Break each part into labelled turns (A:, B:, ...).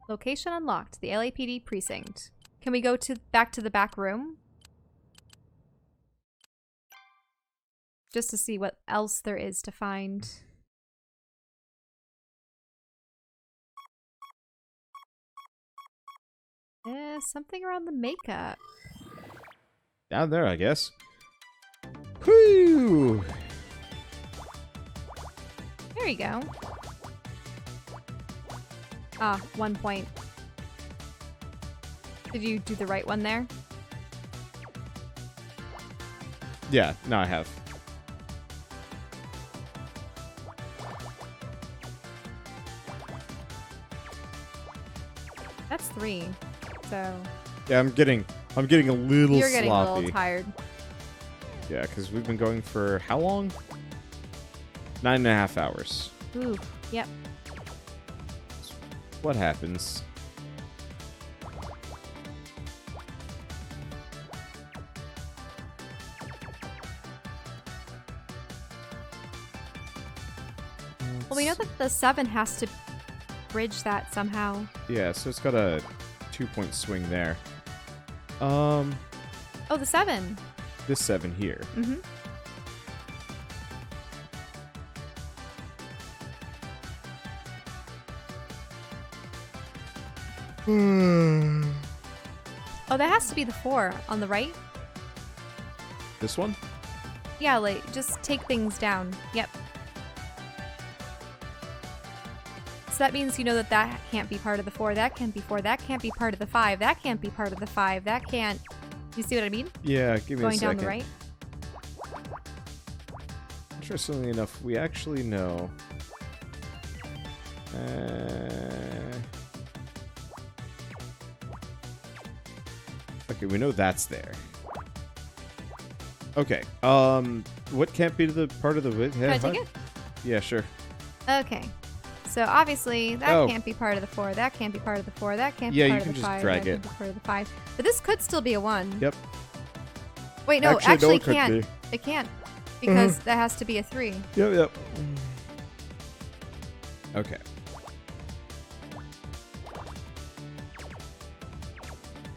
A: Location unlocked. The LAPD precinct. Can we go back to the back room? Just to see what else there is to find. Something around the makeup.
B: Down there, I guess. Whoo!
A: There you go. Ah, 1 point. Did you do the right one there?
B: Yeah, no, I have.
A: That's 3. So
B: Yeah, I'm getting a little
A: you're getting
B: sloppy.
A: a little tired.
B: Yeah, because we've been going for how long? 9.5 hours.
A: Ooh, yep.
B: What happens?
A: Well, we know that the 7 has to bridge that somehow.
B: Yeah, so it's got a 2-point swing there.
A: Oh, the 7.
B: This 7 here.
A: Mm-hmm. Oh, that has to be the 4 on the right.
B: This one?
A: Yeah, like, just take things down. Yep. So that means you know that that can't be part of the 4, that can't be 4, that can't be part of the 5, that can't be part of the 5, that can't... You see what I mean?
B: Yeah, give me a
A: Going
B: second.
A: down the right.
B: Interestingly enough, we actually know... Okay, we know that's there. Okay, what can't be the part of the...
A: Can I take it?
B: Yeah, sure.
A: Okay. So obviously that
B: Oh.
A: can't be part of the 4, that can't be part of the 4, that can't
B: Yeah,
A: be
B: you
A: part of
B: can
A: the
B: just
A: 5,
B: drag
A: that
B: it.
A: can't be part of the 5. But this could still be a 1.
B: Yep.
A: Wait, no,
B: No,
A: actually
B: it could
A: can't.
B: be.
A: It can't. Because that has to be a 3.
B: Yep. Okay.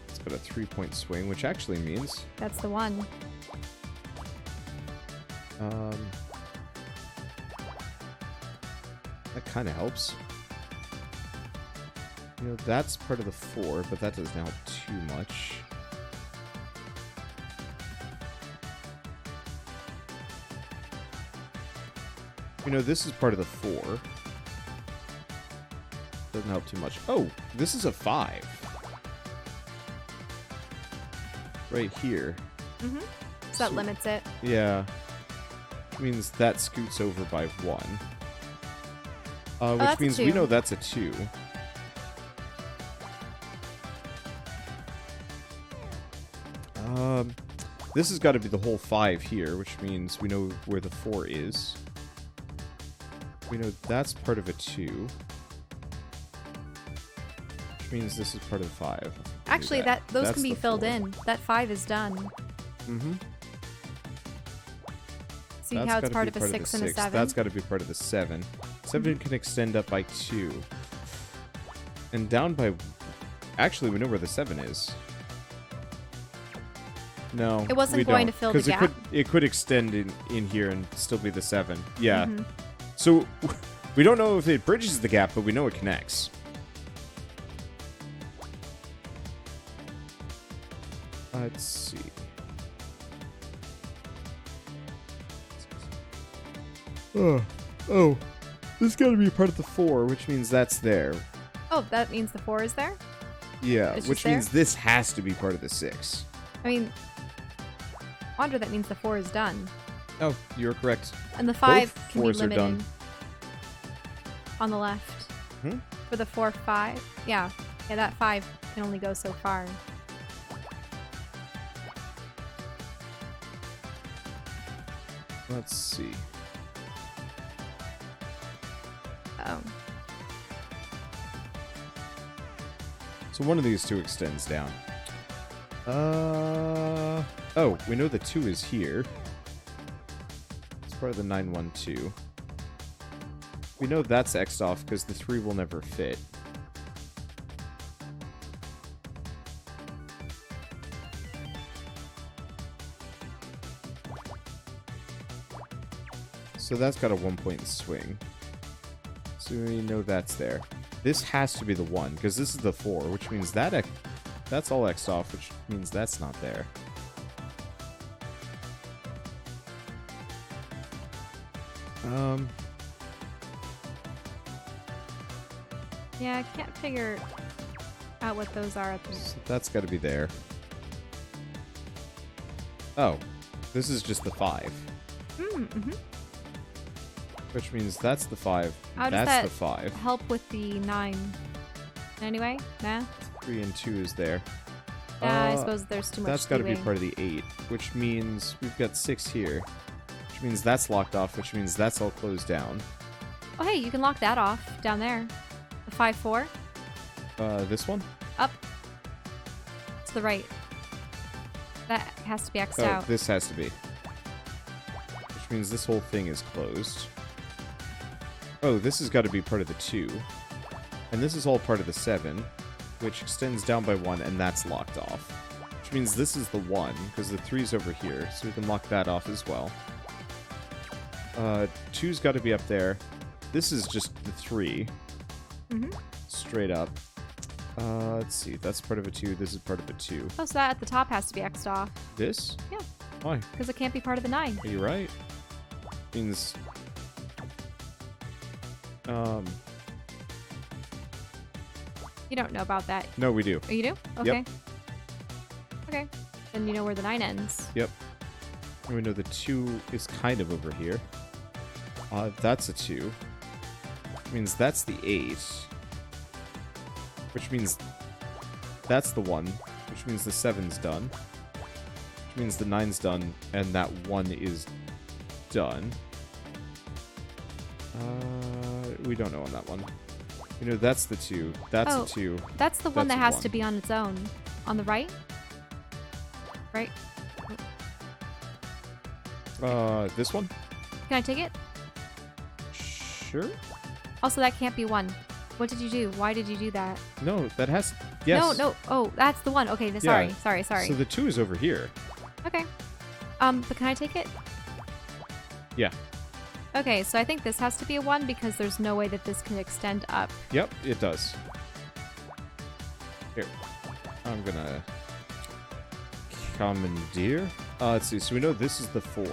B: It's got a 3-point swing, which actually means...
A: That's the 1.
B: That kind of helps. You know, that's part of the 4, but that doesn't help too much. You know, this is part of the 4. Doesn't help too much. Oh, this is a 5. Right here.
A: Mm-hmm. So that limits it.
B: Yeah. Which means that scoots over by 1. Which means we know that's a 2. This has got to be the whole 5 here, which means we know where the 4 is. We know that's part of a 2. Which means this is part of 5.
A: Actually, those can be filled in. That 5 is done.
B: Mm-hmm.
A: See how it's part of a 6 and a 7?
B: That's got to be part of the 7. 7 can extend up by 2. And down by... Actually, we know where the 7 is. No,
A: it wasn't going to fill the gap.
B: Because it could extend in here and still be the 7. Yeah. Mm-hmm. So, we don't know if it bridges the gap, but we know it connects. Let's see. Oh. This has got to be part of the 4, which means that's there.
A: Oh, that means the 4 is there?
B: Yeah, which means this has to be part of the 6.
A: I mean, Wander, that means the 4 is done.
B: Oh, you're correct.
A: And the 5
B: Both
A: can be
B: 4s are
A: limited
B: done.
A: On the left.
B: Hmm?
A: For the 4, 5. Yeah, that 5 can only go so far.
B: Let's see.
A: Oh.
B: So one of these 2 extends down. Oh, we know the 2 is here. It's part of the 912. We know that's X'd off because the 3 will never fit. So that's got a 1 point swing. So we know that's there. This has to be the 1, because this is the 4, which means that's all X'd off, which means that's not there.
A: Yeah, I can't figure out what those are.
B: So that's got to be there. Oh, this is just the 5.
A: Mm-hmm.
B: Which means that's the 5.
A: How does
B: that's
A: that
B: the 5.
A: help with the 9? Anyway, nah.
B: 3 and 2 is there.
A: I suppose there's too much.
B: That's got to be
A: leeway.
B: part of the 8, which means we've got 6 here. Which means that's locked off, which means that's all closed down.
A: Oh, hey, you can lock that off down there. The 5-4.
B: This one?
A: Up. To the right. That has to be X'd
B: Oh,
A: out.
B: this has to be. Which means this whole thing is closed. Oh, this has got to be part of the 2. And this is all part of the 7, which extends down by 1, and that's locked off. Which means this is the 1, because the 3's over here, so we can lock that off as well. 2's got to be up there. This is just the 3.
A: Mm-hmm.
B: Straight up. Let's see. That's part of a 2. This is part of a 2.
A: Oh, so that at the top has to be X'd off.
B: This?
A: Yeah.
B: Why?
A: Because it can't be part of the 9.
B: Are you right? Means...
A: You don't know about that.
B: No, we do.
A: Oh, you do? Okay.
B: Yep.
A: Okay. Then you know where the 9 ends.
B: Yep. And we know the 2 is kind of over here. That's a 2. Which means that's the 8. Which means that's the 1. Which means the 7's done. Which means the 9's done, and that 1 is done. We don't know on that one. You know, that's the 2. That's a 2.
A: That's the one
B: That's
A: that
B: a
A: has
B: 1.
A: to be on its own. On the right? Right?
B: This one?
A: Can I take it?
B: Sure.
A: Also, that can't be 1. What did you do? Why did you do that?
B: No, that has... Yes.
A: No. Oh, that's the 1. Okay, sorry.
B: So the 2 is over here.
A: Okay. But can I take it?
B: Yeah.
A: Okay, so I think this has to be a 1 because there's no way that this can extend up.
B: Yep, it does. Here. I'm gonna... commandeer. Let's see. So we know this is the 4.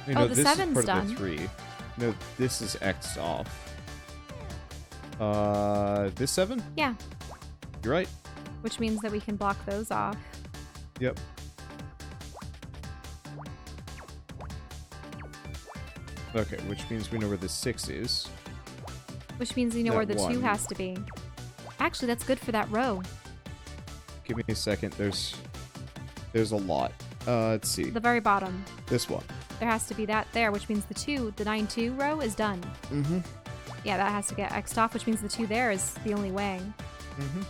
B: We know
A: the
B: this
A: 7's
B: is part
A: done.
B: of the 3. No, this is X'd off. This 7?
A: Yeah.
B: You're right.
A: Which means that we can block those off.
B: Yep. Okay, which means we know where the 6 is.
A: Which means you know where the
B: That
A: 2
B: 1.
A: has to be. Actually, that's good for that row.
B: Give me a second. There's a lot. Let's see.
A: The very bottom.
B: This one.
A: There has to be that there, which means the 9-2 row is done.
B: Mm-hmm.
A: Yeah, that has to get X'd off, which means the 2 there is the only way.
B: Mm-hmm.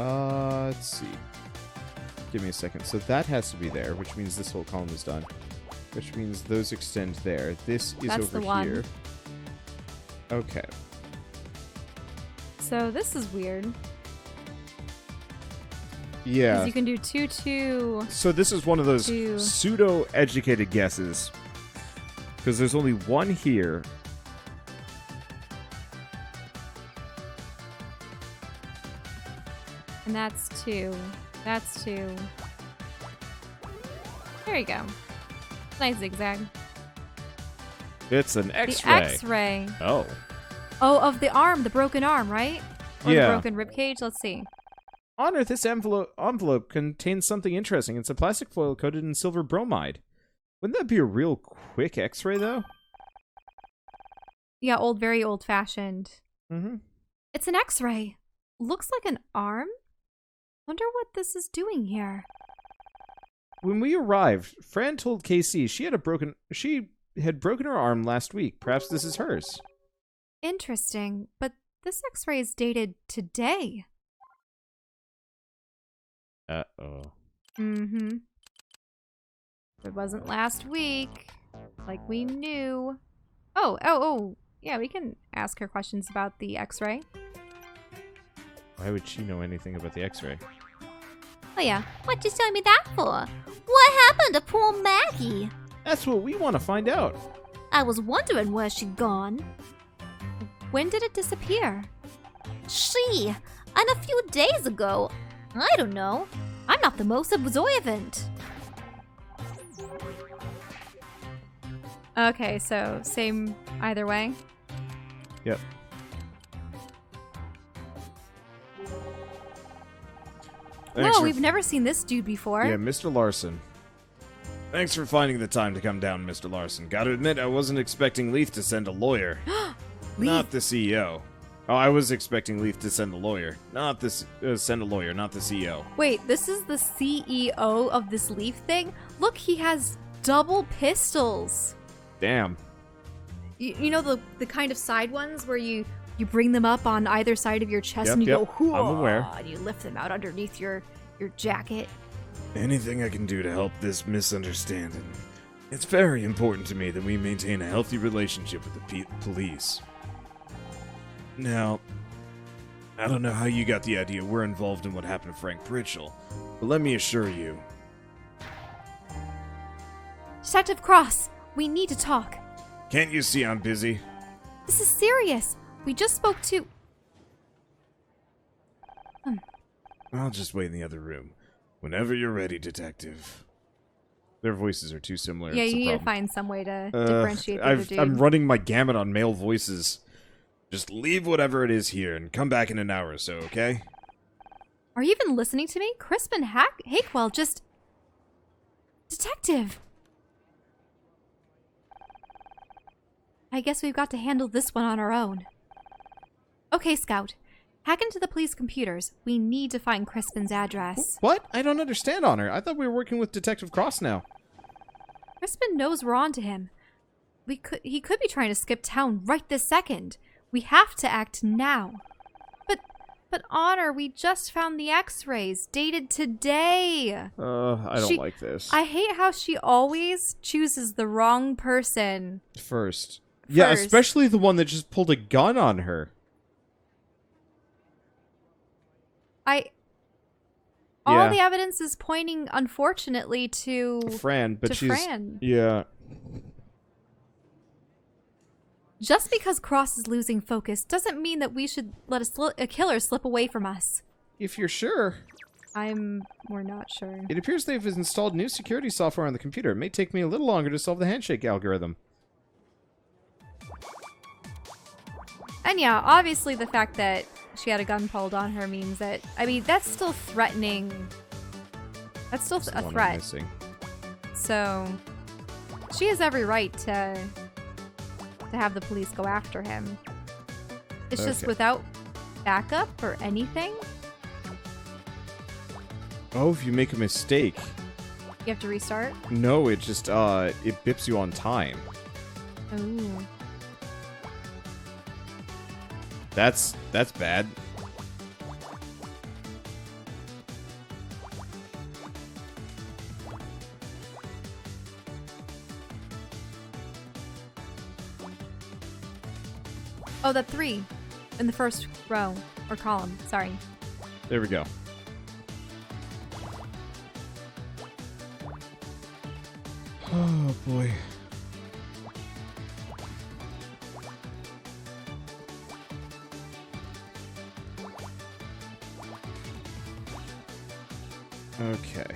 B: Let's see. Give me a second. So that has to be there, which means this whole column is done. Which means those extend there. This is
A: That's
B: over
A: the 1.
B: here. Okay.
A: So this is weird.
B: Yeah.
A: Because you can do 2-2.
B: So this is one of those
A: 2.
B: pseudo-educated guesses. Because there's only 1 here.
A: And that's 2. That's 2. There you go. Nice zigzag.
B: It's an
A: The
B: X-ray.
A: X-ray.
B: Oh.
A: Oh, of the arm, the broken arm, right? Or
B: Yeah.
A: the broken rib cage. Let's see.
B: Honor, this envelope contains something interesting. It's a plastic foil coated in silver bromide. Wouldn't that be a real quick X-ray, though?
A: Yeah, very old-fashioned.
B: Mm-hmm.
A: It's an X-ray. Looks like an arm? Wonder what this is doing here.
B: When we arrived, Fran told KC she had broken her arm last week. Perhaps this is hers.
A: Interesting, but this X-ray is dated today.
B: Uh-oh.
A: Mm-hmm. It wasn't last week, like we knew. Oh, yeah, we can ask her questions about the X-ray.
B: Why would she know anything about the X-ray?
C: Oh yeah, what you telling me that for? What happened to poor Maggie?
B: That's what we want to find out.
C: I was wondering where she'd gone.
A: When did it disappear?
C: And a few days ago. I don't know. I'm not the most observant.
A: Okay, so same either way.
B: Yep.
A: Whoa, we've never seen this dude before.
B: Yeah, Mr. Larson. Thanks for finding the time to come down, Mr. Larson. Gotta admit, I wasn't expecting Leaf to send a lawyer. Not the CEO. Oh, I was expecting Leaf to send a lawyer. Not this. Send a lawyer, not the CEO.
A: Wait, this is the CEO of this Leaf thing? Look, he has double pistols.
B: Damn.
A: You know the kind of side ones where you bring them up on either side of your chest and you go,
B: I'm aware.
A: And you lift them out underneath your jacket.
B: Anything I can do to help this misunderstanding. It's very important to me that we maintain a healthy relationship with the police. Now, I don't know how you got the idea we're involved in what happened to Frank Pritchell, but let me assure you.
A: Detective Cross, we need to talk.
B: Can't you see I'm busy?
A: This is serious. We just spoke to...
B: I'll just wait in the other room. Whenever you're ready, Detective. Their voices are too similar.
A: Yeah,
B: it's
A: you
B: a
A: need to
B: problem.
A: find some way to differentiate the other dude.
B: I'm running my gamut on male voices. Just leave whatever it is here and come back in an hour or so, okay?
A: Are you even listening to me? Crispin Hakewell just... Detective! I guess we've got to handle this one on our own. Okay, Scout. Hack into the police computers. We need to find Crispin's address.
B: What? I don't understand, Honor. I thought we were working with Detective Cross now.
A: Crispin knows we're on to him. He could be trying to skip town right this second. We have to act now. But Honor, we just found the x-rays, dated today.
B: I don't like this.
A: I hate how she always chooses the wrong person.
B: First. Yeah, especially the one that just pulled a gun on her.
A: All the evidence is pointing, unfortunately, to
B: Fran, but she's...
A: Fran.
B: Yeah.
A: Just because Cross is losing focus doesn't mean that we should let a killer slip away from us.
B: If you're sure.
A: We're not sure.
B: It appears they've installed new security software on the computer. It may take me a little longer to solve the handshake algorithm.
A: And yeah, obviously the fact that she had a gun pulled on her means that, I mean, that's still threatening. That's still a threat. So, she has every right to have the police go after him. It's just without backup or anything.
B: Oh, if you make a mistake.
A: You have to restart?
B: No, it just, it bips you on time.
A: Ooh.
B: That's bad.
A: Oh, that 3 in the first row or column. Sorry.
B: There we go. Oh boy. Okay.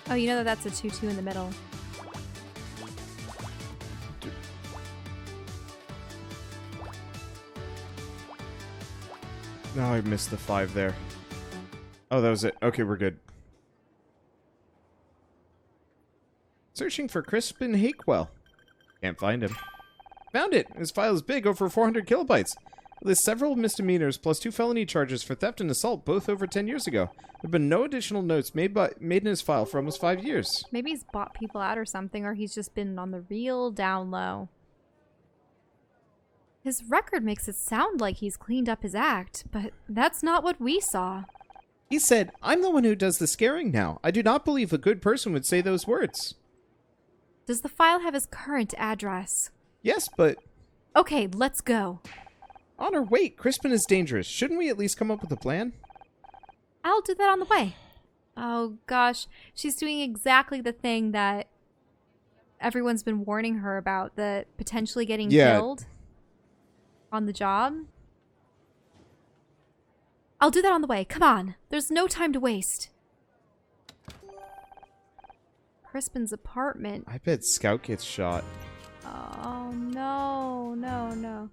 A: Oh, you know that's a 2-2 in the middle.
B: No, I missed the 5 there. Oh, that was it. Okay, we're good. Searching for Crispin Hakewell. Can't find him. Found it! His file is big, over 400 kilobytes. It lists several misdemeanors plus 2 felony charges for theft and assault, both over 10 years ago. There have been no additional notes made in his file for almost 5 years.
A: Maybe he's bought people out or something, or he's just been on the real down low. His record makes it sound like he's cleaned up his act, but that's not what we saw.
B: He said, "I'm the one who does the scaring now. I do not believe a good person would say those words."
A: Does the file have his current address?
B: Yes, but...
A: Okay, let's go.
B: Honor, wait. Crispin is dangerous. Shouldn't we at least come up with a plan?
A: I'll do that on the way. Oh gosh, she's doing exactly the thing that everyone's been warning her about, the potentially getting killed on the job. I'll do that on the way. Come on. There's no time to waste. Crispin's apartment.
B: I bet Scout gets shot.
A: Oh, no, no, no.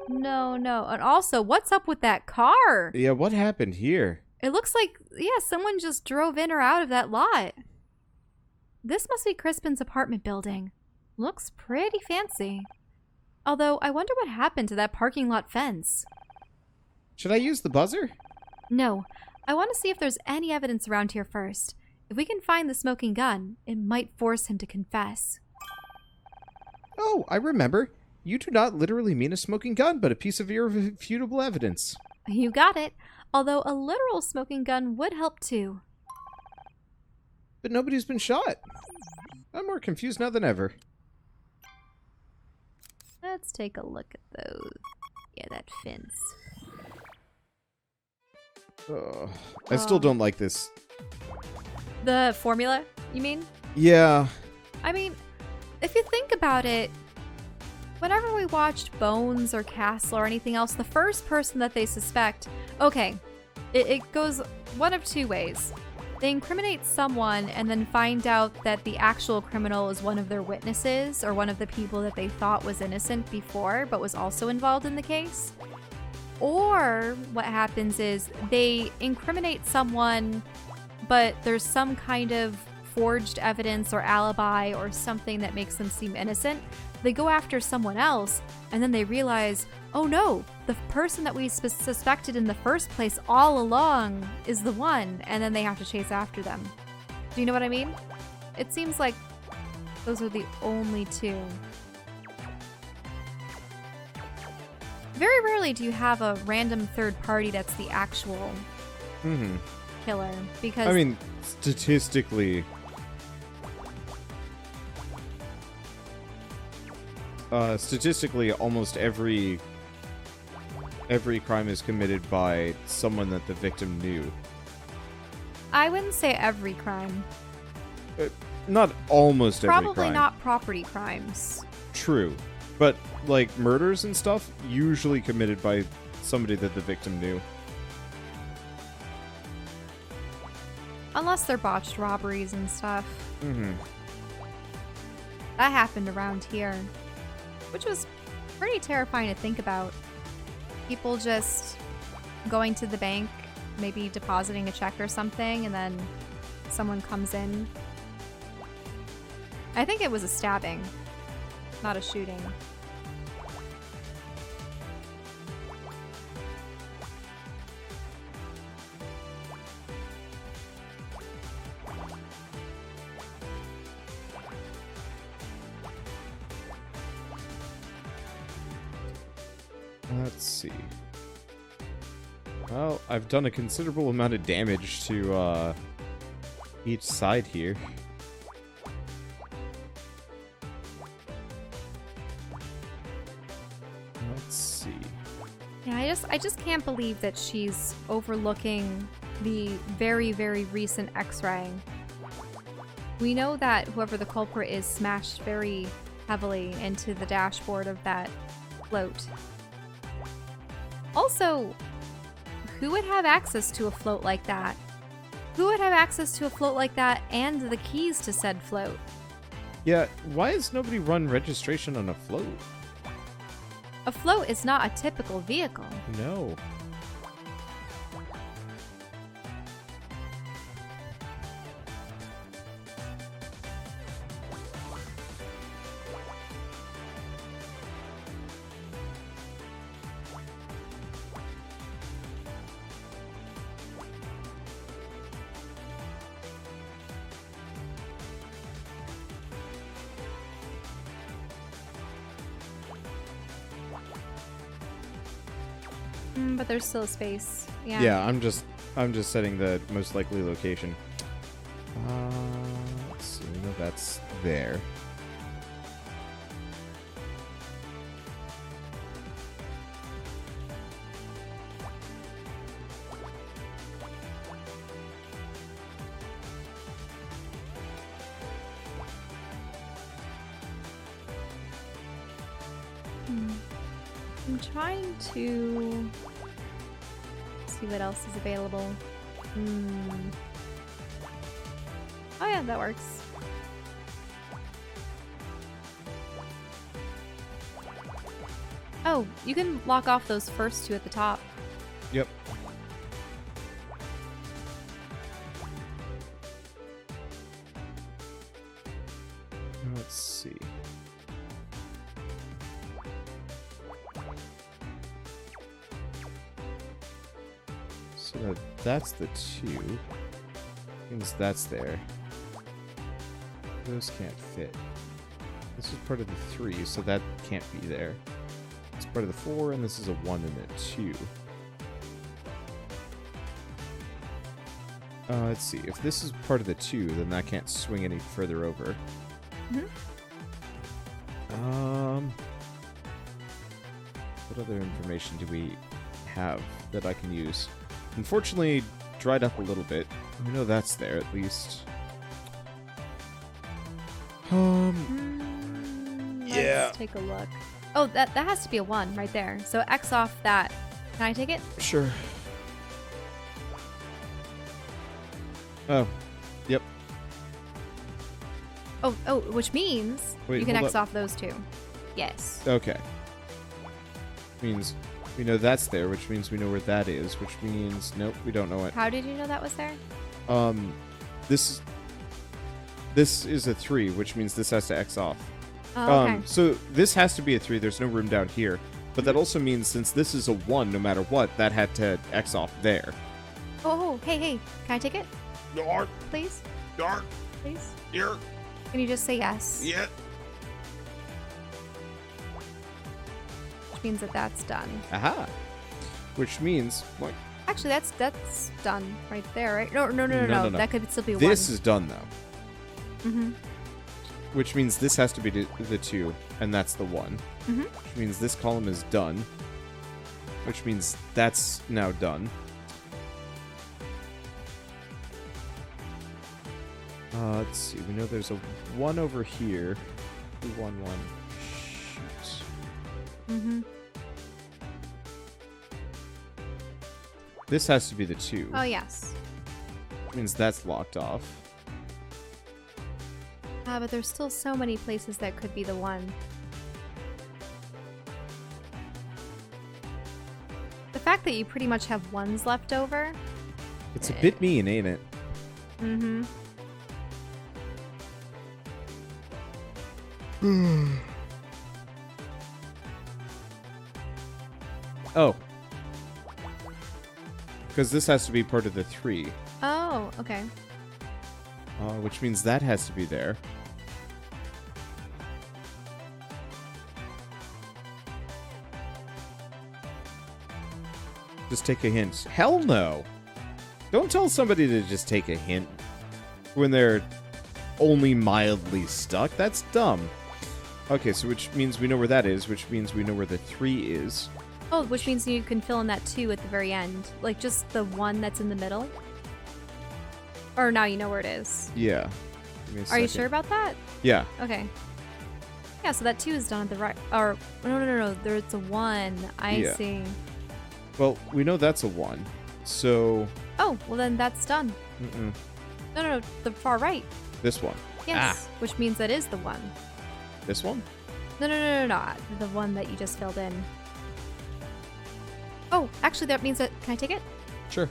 A: No, no. And also, what's up with that car?
B: Yeah, what happened here?
A: It looks like, yeah, someone just drove in or out of that lot. This must be Crispin's apartment building. Looks pretty fancy. Although, I wonder what happened to that parking lot fence.
B: Should I use the buzzer?
A: No. I want to see if there's any evidence around here first. If we can find the smoking gun, it might force him to confess.
B: Oh, I remember. You do not literally mean a smoking gun, but a piece of irrefutable evidence.
A: You got it. Although a literal smoking gun would help too.
B: But nobody's been shot. I'm more confused now than ever.
A: Let's take a look at those. Yeah, that fence.
B: I still don't like this.
A: The formula, you mean?
B: Yeah.
A: I mean, if you think about it, whenever we watched Bones or Castle or anything else, the first person that they suspect... Okay, it goes one of two ways. They incriminate someone and then find out that the actual criminal is one of their witnesses or one of the people that they thought was innocent before but was also involved in the case. Or what happens is they incriminate someone, but there's some kind of forged evidence or alibi or something that makes them seem innocent. They go after someone else, and then they realize, oh no, the person that we suspected in the first place all along is the one, and then they have to chase after them. Do you know what I mean? It seems like those are the only two. Very rarely do you have a random third party that's the actual killer, because...
B: I mean, statistically... statistically, almost every crime is committed by someone that the victim knew.
A: I wouldn't say every crime.
B: Not almost every crime.
A: Probably not property crimes.
B: True. But, like, murders and stuff, usually committed by somebody that the victim knew.
A: Unless they're botched robberies and stuff.
B: Mm-hmm.
A: That happened around here. Which was pretty terrifying to think about. People just going to the bank, maybe depositing a check or something, and then someone comes in. I think it was a stabbing, not a shooting.
B: Let's see. Well, I've done a considerable amount of damage to each side here. Let's see.
A: Yeah, I just can't believe that she's overlooking the very, very recent X-ray. We know that whoever the culprit is smashed very heavily into the dashboard of that float. Also, who would have access to a float like that? Who would have access to a float like that and the keys to said float?
B: Yeah, why has nobody run registration on a float?
A: A float is not a typical vehicle.
B: No.
A: But there's still space. Yeah.
B: Yeah, I'm just setting the most likely location. Let's see, no, that's there.
A: I'm trying to see what else is available. Oh yeah, that works. Oh, you can lock off those first two at the top.
B: Yep. Let's see. So that's the 2. Means that's there. Those can't fit. This is part of the 3, so that can't be there. It's part of the 4, and this is a 1 and a 2. Let's see. If this is part of the 2, then that can't swing any further over. What other information do we have that I can use? Unfortunately, dried up a little bit. We know that's there, at least.
A: Let's take a look. Oh, that has to be a 1 right there. So X off that. Can I take it?
B: Sure. Oh, yep.
A: Oh, which means
B: Wait,
A: you can
B: hold
A: X
B: up.
A: off those 2. Yes.
B: Okay. Means we know that's there, which means we know where that is, which means nope, we don't know it.
A: How did you know that was there?
B: This is a 3, which means this has to X off.
A: Oh, okay.
B: So this has to be a 3. There's no room down here, but that also means since this is a 1, no matter what, that had to X off there.
A: Oh, hey, can I take it?
B: Dark,
A: Please?
B: dark,
A: Please?
B: here,
A: Can you just say yes?
B: yeah.
A: Which means that that's done.
B: Aha. Which means what?
A: Actually, that's done right there, right? No.
B: No.
A: That could still be 1.
B: This is done though. Which means this has to be the 2, and that's the 1. Which means this column is done. Which means that's now done. Let's see. We know there's a 1 over here. 1, 1. Shoot. This has to be the 2.
A: Oh, yes.
B: Which means that's locked off.
A: But there's still so many places that could be the 1. The fact that you pretty much have 1s left over.
B: It's a bit mean, ain't it? Oh. Because this has to be part of the 3.
A: Oh, okay.
B: Which means that has to be there. Just take a hint. Hell no! Don't tell somebody to just take a hint when they're only mildly stuck. That's dumb. Okay, so which means we know where that is, which means we know where the 3 is.
A: Oh, which means you can fill in that 2 at the very end. Like, just the 1 that's in the middle? Or now you know where it is.
B: Yeah. Give me a
A: Are you
B: second.
A: sure about that?
B: Yeah.
A: Okay. Yeah, so that 2 is done at the right... Or, no. There's a 1. I see.
B: Well, we know that's a 1. So...
A: Oh, well then that's done.
B: Mm-mm.
A: No. The far right.
B: This one.
A: Yes. Which means that is the 1.
B: This one?
A: No. The one that you just filled in. Oh, actually that means that... Can I take it?
B: Sure.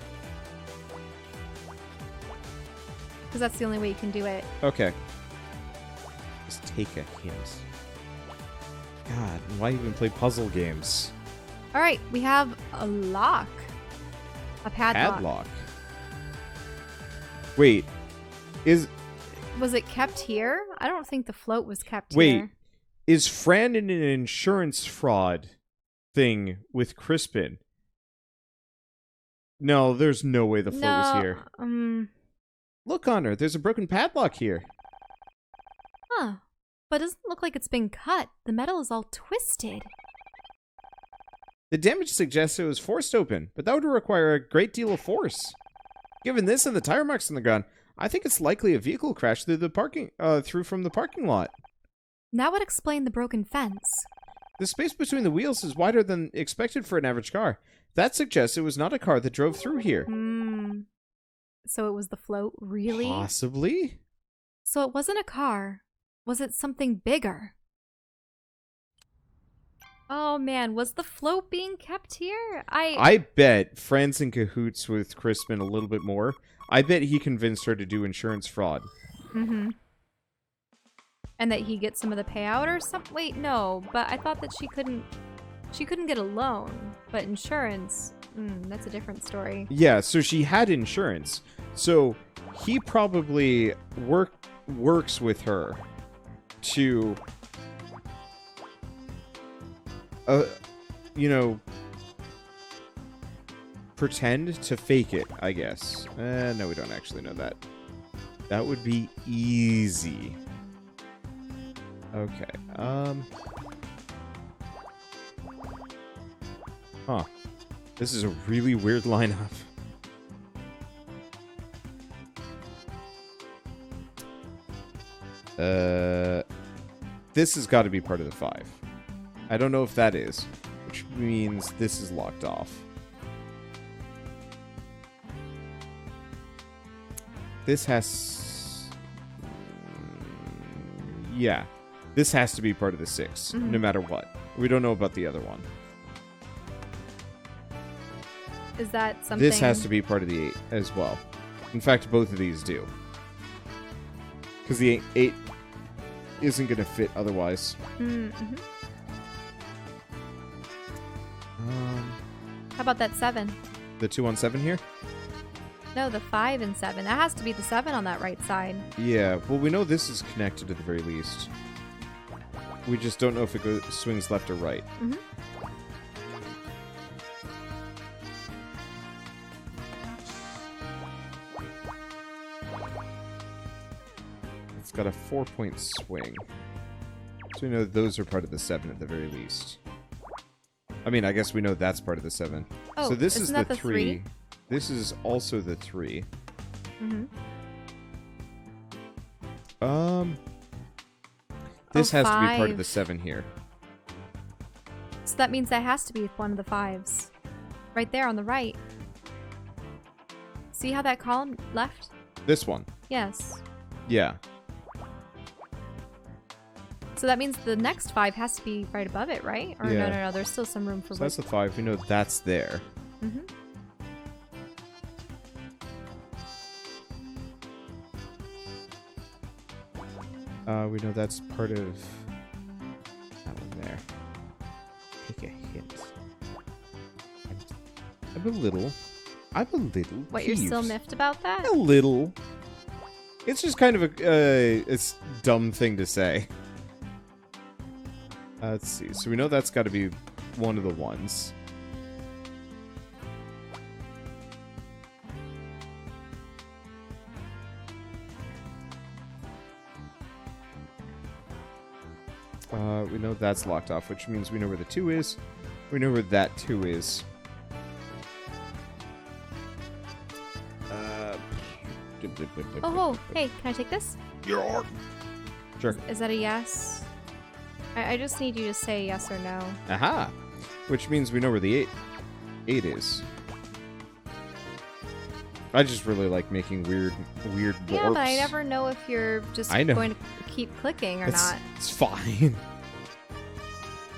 A: Because that's the only way you can do it.
B: Okay. Just take a hint. God, why even play puzzle games?
A: Alright, we have a lock. A padlock.
B: Padlock. Wait.
A: Was it kept here? I don't think the float was kept
B: Wait.
A: here.
B: Is Fran in an insurance fraud thing with Crispin? No, there's no way the float was here. Look, Connor, there's a broken padlock here.
A: Huh. But it doesn't look like it's been cut. The metal is all twisted.
B: The damage suggests it was forced open, but that would require a great deal of force. Given this and the tire marks on the ground, I think it's likely a vehicle crashed through from the parking lot.
A: That would explain the broken fence.
B: The space between the wheels is wider than expected for an average car. That suggests it was not a car that drove through here.
A: So it was the float, really?
B: Possibly?
A: So it wasn't a car. Was it something bigger? Oh man, was the float being kept here?
B: I bet Fran's in cahoots with Crispin a little bit more. I bet he convinced her to do insurance fraud.
A: Mm-hmm. And that he gets some of the payout or something? Wait, no. But I thought that she couldn't get a loan. But insurance, that's a different story.
B: Yeah, so she had insurance. So he probably works with her to, you know, pretend to fake it, I guess. No, we don't actually know that. That would be easy. Okay, Huh. This is a really weird lineup. This has got to be part of the 5. I don't know if that is, which means this is locked off. This has... Yeah. This has to be part of the 6, no matter what. We don't know about the other one.
A: Is that something...
B: This has to be part of the 8 as well. In fact, both of these do. Because the 8 isn't going to fit otherwise.
A: How about that 7?
B: The 2 on 7 here?
A: No, the 5 and 7. That has to be the 7 on that right side.
B: Yeah, well, we know this is connected at the very least. We just don't know if it swings left or right. It's got a 4-point swing. So we know those are part of the 7 at the very least. I mean, I guess we know that's part of the 7.
A: Oh,
B: so this is
A: isn't
B: the
A: that the
B: 3. This is also the 3. This has to be part of the 7 here.
A: So that means that has to be one of the 5s. Right there on the right. See how that column left?
B: This one.
A: Yes.
B: Yeah.
A: So that means the next 5 has to be right above it, right? Or
B: Yeah.
A: no, there's still some room for...
B: So that's the 5. We know that's there. We know that's part of that one there. Take a hint. I'm a little
A: What, you're still
B: peeved.
A: miffed about that?
B: A little. It's just kind of a it's dumb thing to say. Let's see. So we know that's got to be one of the ones. We know that's locked off, which means we know where the 2 is. We know where that 2 is.
A: Oh, hey, can I take this?
B: Sure.
A: Is that a yes? I just need you to say yes or no.
B: Aha! Which means we know where the 8 is. I just really like making weird warps.
A: Yeah, but I never know if you're just going to keep clicking or not.
B: It's fine.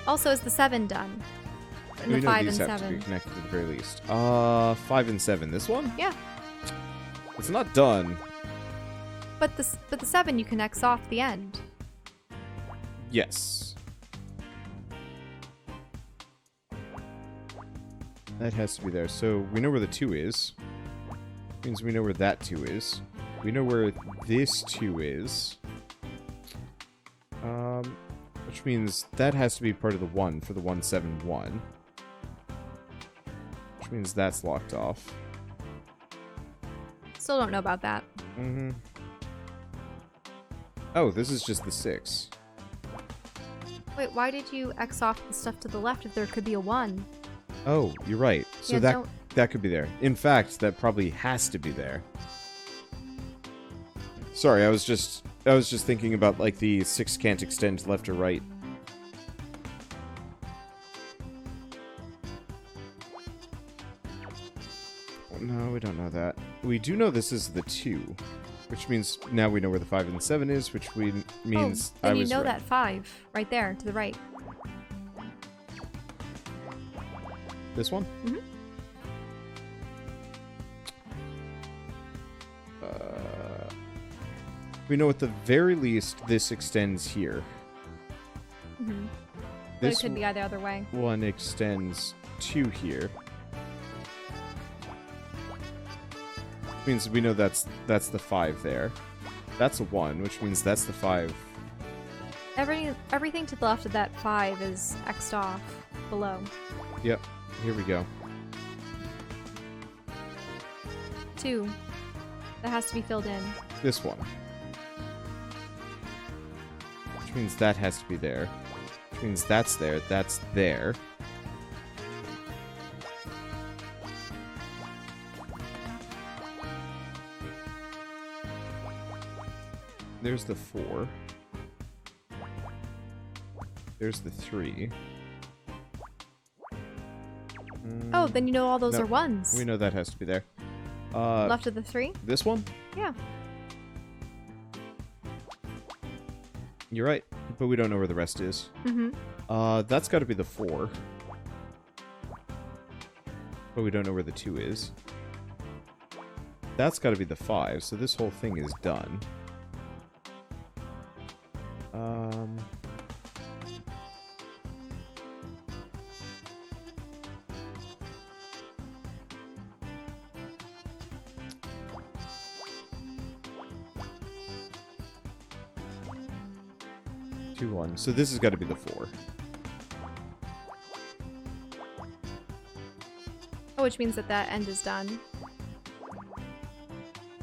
A: Also, is the 7 done? And
B: We
A: the
B: know
A: 5
B: these
A: and
B: have
A: 7.
B: to be connected at the very least. 5 and 7. This one?
A: Yeah.
B: It's not done.
A: But the 7 you can X off the end.
B: Yes. That has to be there. So we know where the 2 is. Means we know where that 2 is. We know where this 2 is. Which means that has to be part of the 1 for the 171. Which means that's locked off.
A: Still don't know about that.
B: Oh, this is just the 6.
A: Wait, why did you X off the stuff to the left if there could be a 1?
B: Oh, you're right. So
A: Yeah,
B: that could be there. In fact, that probably has to be there. Sorry, I was just thinking about like the 6 can't extend left or right. No, we don't know that. We do know this is the 2, which means now we know where the 5 and 7 is, which means
A: then
B: I was
A: you know
B: right.
A: that 5 right there to the right.
B: This one?
A: Mm-hmm.
B: We know at the very least this extends here.
A: Mm-hmm. But
B: This
A: it could be either other way.
B: one extends to here. Means we know that's the 5 there. That's a 1, which means that's the 5.
A: Everything to the left of that 5 is X'd off below.
B: Yep. Here we go.
A: 2. That has to be filled in.
B: This one. Which means that has to be there. Which means that's there. That's there. There's the 4. There's the 3.
A: Oh, then you know all those
B: No,
A: are 1s.
B: We know that has to be there.
A: Left of the 3?
B: This one?
A: Yeah.
B: You're right, but we don't know where the rest is.
A: Mm-hmm.
B: That's got to be the 4. But we don't know where the 2 is. That's got to be the 5, so this whole thing is done. 2, 1. So this has got to be the 4.
A: Oh, which means that that end is done.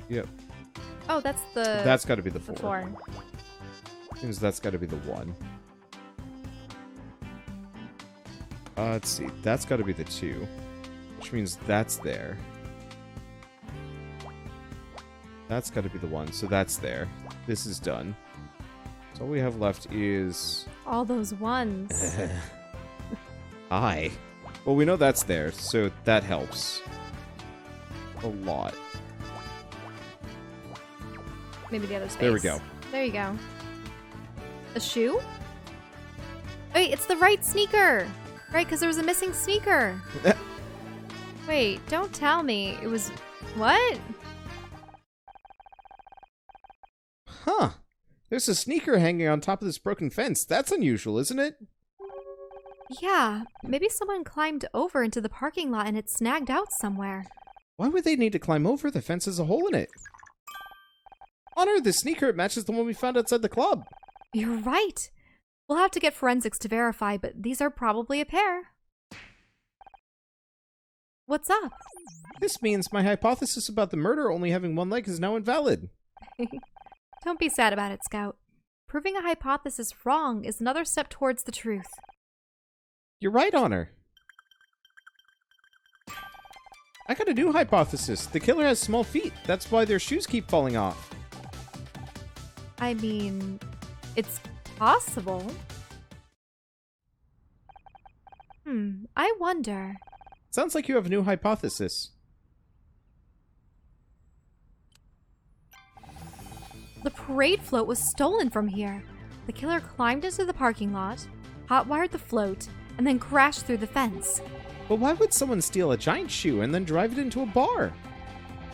B: Yep.
A: Oh, that's the...
B: That's got to be the
A: the
B: 4.
A: 4.
B: Means that's got to be the 1. Let's see. That's got to be the 2. Which means that's there. That's got to be the 1, so that's there. This is done. So all we have left is...
A: All those 1s.
B: I. Well, we know that's there, so that helps. A lot.
A: Maybe the other space.
B: There we go.
A: There you go. A shoe? Wait, it's the right sneaker! Right, because there was a missing sneaker. Wait, don't tell me. It was... What?
B: Huh. There's a sneaker hanging on top of this broken fence. That's unusual, isn't it?
A: Yeah, maybe someone climbed over into the parking lot and it snagged out somewhere.
B: Why would they need to climb over? The fence has a hole in it. Honor, the sneaker matches the one we found outside the club.
A: You're right. We'll have to get forensics to verify, but these are probably a pair. What's up?
B: This means my hypothesis about the murder only having one leg is now invalid.
A: Don't be sad about it, Scout. Proving a hypothesis wrong is another step towards the truth.
B: You're right, Honor. I got a new hypothesis. The killer has small feet. That's why their shoes keep falling off.
A: I mean, it's possible. I wonder.
B: Sounds like you have a new hypothesis.
A: The parade float was stolen from here. The killer climbed into the parking lot, hotwired the float, and then crashed through the fence.
B: But why would someone steal a giant shoe and then drive it into a bar?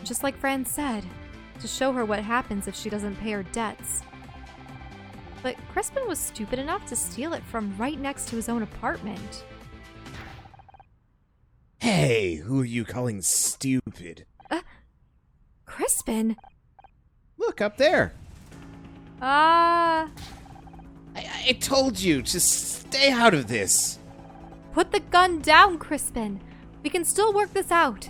A: Just like Fran said, to show her what happens if she doesn't pay her debts. But Crispin was stupid enough to steal it from right next to his own apartment.
B: Hey, who are you calling stupid?
A: Crispin?
B: Look, up there.
A: I
B: I told you to stay out of this.
A: Put the gun down, Crispin. We can still work this out.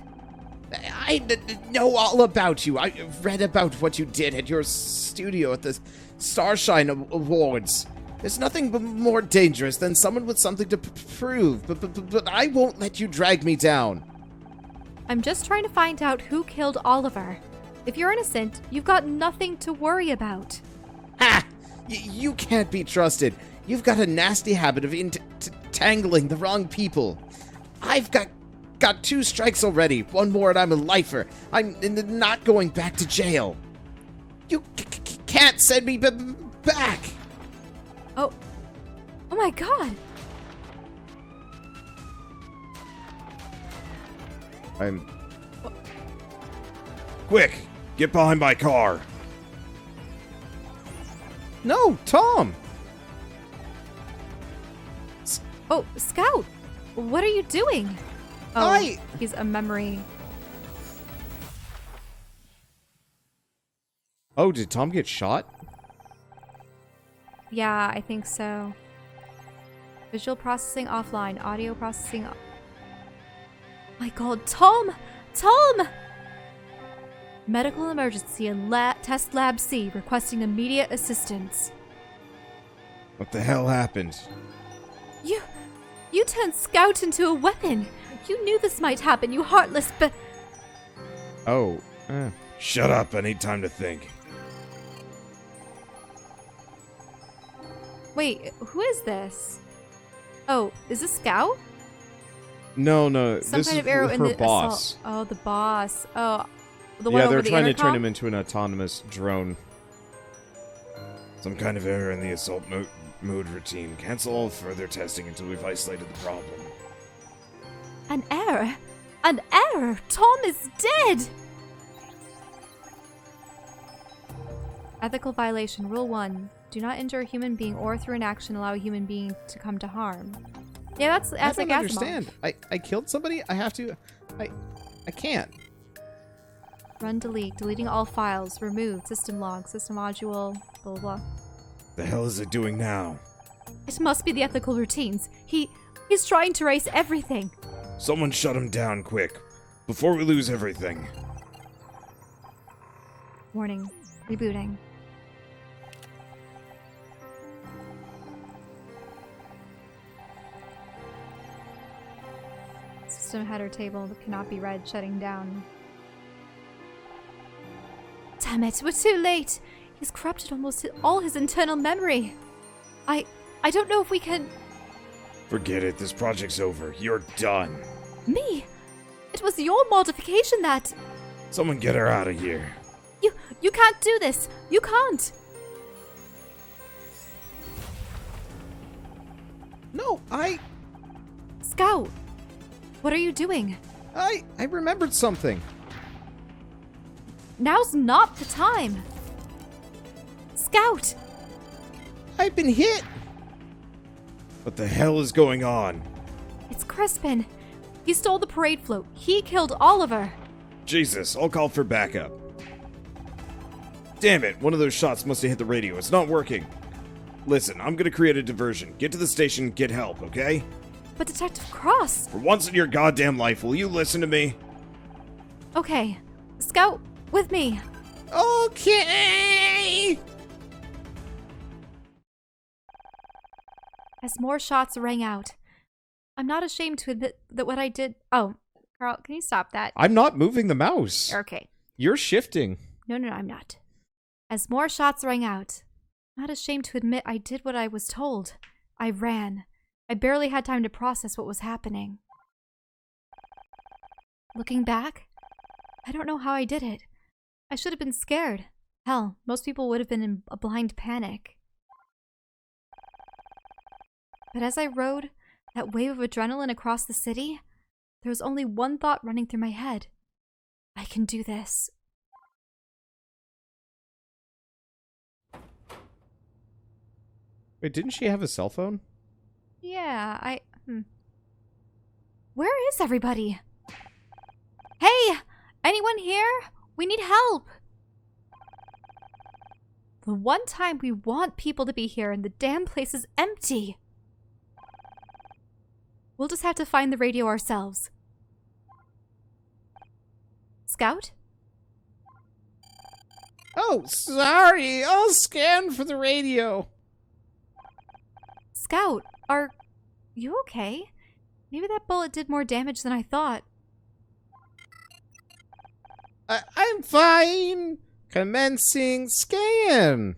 B: I know all about you. I read about what you did at your studio at the Starshine Awards. There's nothing more dangerous than someone with something to prove, but I won't let you drag me down.
A: I'm just trying to find out who killed Oliver. If you're innocent, you've got nothing to worry about.
B: Ha! You can't be trusted. You've got a nasty habit of entangling the wrong people. I've got got 2 strikes already. 1 more and I'm a lifer. I'm not going back to jail. You can't send me back.
A: Oh my god.
B: Quick, get behind my car. No, Tom.
A: Oh, Scout! What are you doing? Oh, he's a memory.
B: Oh, did Tom get shot?
A: Yeah, I think so. Visual processing offline. Audio processing My god, Tom! Tom! Medical emergency in Test Lab C requesting immediate assistance.
B: What the hell happened?
A: You turned Scout into a weapon. You knew this might happen, you heartless
B: Oh. Shut up, I need time to think.
A: Wait, who is this? Oh, is this Scout?
B: No,
A: Some
B: this
A: kind
B: is
A: of arrow in
B: her
A: the
B: boss.
A: assault. Oh, the boss. Oh, the one
B: Yeah,
A: over
B: they're
A: the
B: trying to
A: intercom?
B: turn him into an autonomous drone. Some kind of error in the assault mode routine. Cancel all further testing until we've isolated the problem.
A: An error? An error? Tom is dead! Ethical violation. Rule 1. Do not injure a human being or through an action allow a human being to come to harm. Yeah, that's
B: I don't
A: like
B: understand. I killed somebody? I have to... I can't.
A: Run delete. Deleting all files. Remove. System log. System module. Blah, blah, blah.
B: The hell is it doing now?
A: It must be the ethical routines. He's trying to erase everything.
B: Someone shut him down quick, before we lose everything.
A: Warning. Rebooting. System header table cannot be read. Shutting down. Damn it, we're too late. He's corrupted almost all his internal memory. I don't know if we can...
B: Forget it, this project's over. You're done.
A: Me? It was your modification that...
B: Someone get her out of here.
A: You can't do this. You can't.
B: No,
A: Scout, what are you doing?
B: I remembered something.
A: Now's not the time. Scout!
B: I've been hit. What the hell is going on?
A: It's Crispin. He stole the parade float. He killed Oliver.
B: Jesus, I'll call for backup. Damn it, one of those shots must have hit the radio. It's not working. Listen, I'm gonna create a diversion. Get to the station, get help, okay?
A: But Detective Cross...
B: For once in your goddamn life, will you listen to me?
A: Okay. Scout, with me.
B: Okay!
A: As more shots rang out, I'm not ashamed to admit that what I did... Oh, Carl, can you stop that?
B: I'm not moving the mouse.
A: Okay.
B: You're shifting.
A: No, I'm not. As more shots rang out, I'm not ashamed to admit I did what I was told. I ran. I barely had time to process what was happening. Looking back, I don't know how I did it. I should have been scared. Hell, most people would have been in a blind panic. But as I rode that wave of adrenaline across the city, there was only one thought running through my head. I can do this.
B: Wait, didn't she have a cell phone?
A: Yeah, Where is everybody? Hey! Anyone here? We need help! The one time we want people to be here and the damn place is empty. We'll just have to find the radio ourselves. Scout?
B: Oh, sorry. I'll scan for the radio.
A: Scout, are you okay? Maybe that bullet did more damage than I thought.
B: I'm fine. Commencing scan.